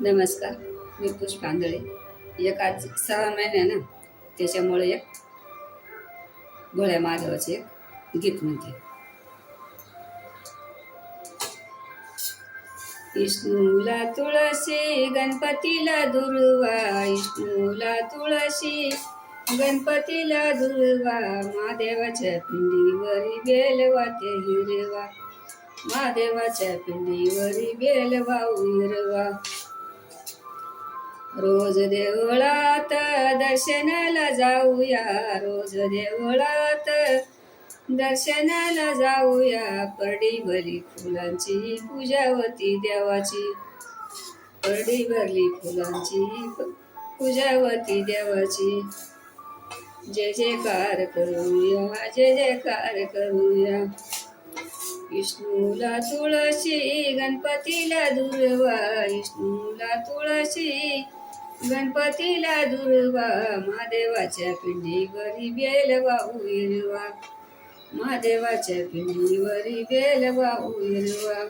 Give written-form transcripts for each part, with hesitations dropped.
नमस्कार. मी पुष्पांजळे. एक आज 6 महिने ना, त्याच्यामुळे एक भोळ्या महादेवाचे एक गीत म्हणते. विष्णूला तुळशी गणपतीला दुर्वा, विष्णूला तुळशी गणपतीला दुर्वा, महादेवाच्या पिंडीवरी बेलवा ते हिरवा, महादेवाच्या पिंडीवरी बेलवा हिरवा. रोज देवळात दर्शनाला जाऊया, रोज देवळात दर्शनाला जाऊया, परडी भरली फुलांची पूजावती देवाची, परडी भरली फुलांची पूजावती देवाची. जय जयकार करूया, जय जयकार करूया. विष्णूला तुळशी गणपतीला दुर्वा, विष्णूला तुळशी गणपतीला दुर्वा, महादेवाच्या पिंडीवरी बेलवा हिरवा, महादेवाच्या पिंडीवरी बेलवा हिरवा.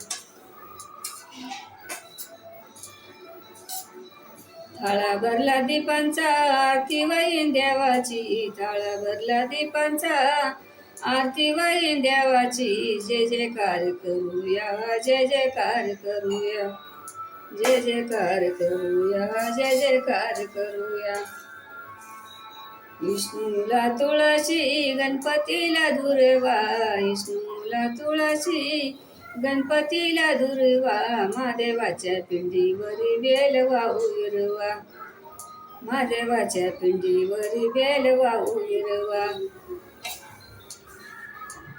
थाळा भरला दीपांचा आरती वाईन देवाची, थाळा भरला दीपांचा आरती वाईन देवाची. जय जयकार करूया, जय जयकार करूया, जय जयकार करूया, जय जयकार करूया. विष्णूला तुळशी गणपतीला दुर्वा, विष्णूला तुळशी गणपतीला दुर्वा, महादेवाच्या पिंडीवरी बेलवा हिरवा, महादेवाच्या पिंडीवरी बेलवा हिरवा.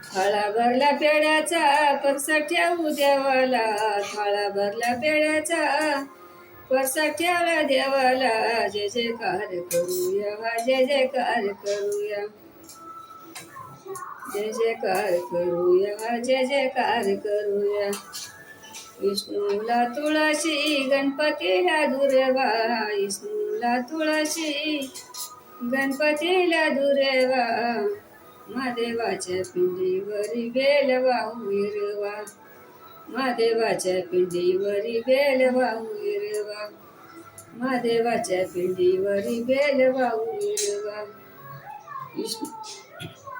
थाळा भरला पेड्याचा परसा ठेवू देवाला, थाळा भरला पेड्याचा परसा ठेवला देवाला. जय जयकार करूया, जय जयकार करूया, जय जयकार करूया, जय जयकार करूया. विष्णूला तुळशी गणपतीला दुर्वा, विष्णूला तुळशी गणपतीला दुर्वा, महादेवाच्या पिंडीवरी बेलवा हिरवा, महादेवाच्या पिंडीवरी बेलवा हिरवा, महादेवाच्या पिंडीवरी बेलवा हिरवा.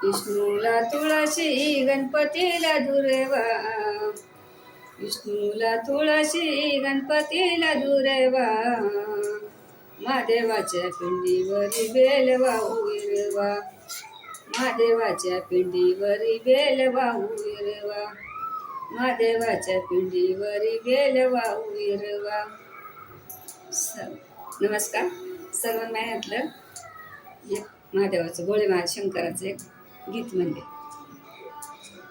विष्णूला तुळशी गणपतीला दुर्वा, विष्णूला तुळशी गणपतीला दुर्वा, महादेवाच्या पिंडीवरी बेलवा हिरवा, महादेवाच्या पिंडीवरी बेलवा हिरवा, महादेवाच्या पिंडीवरी बेलवा हिरवा. नमस्कार. सर्व महिन्यातलं एक महादेवाचं भोळे शंकराचं एक गीत म्हणले.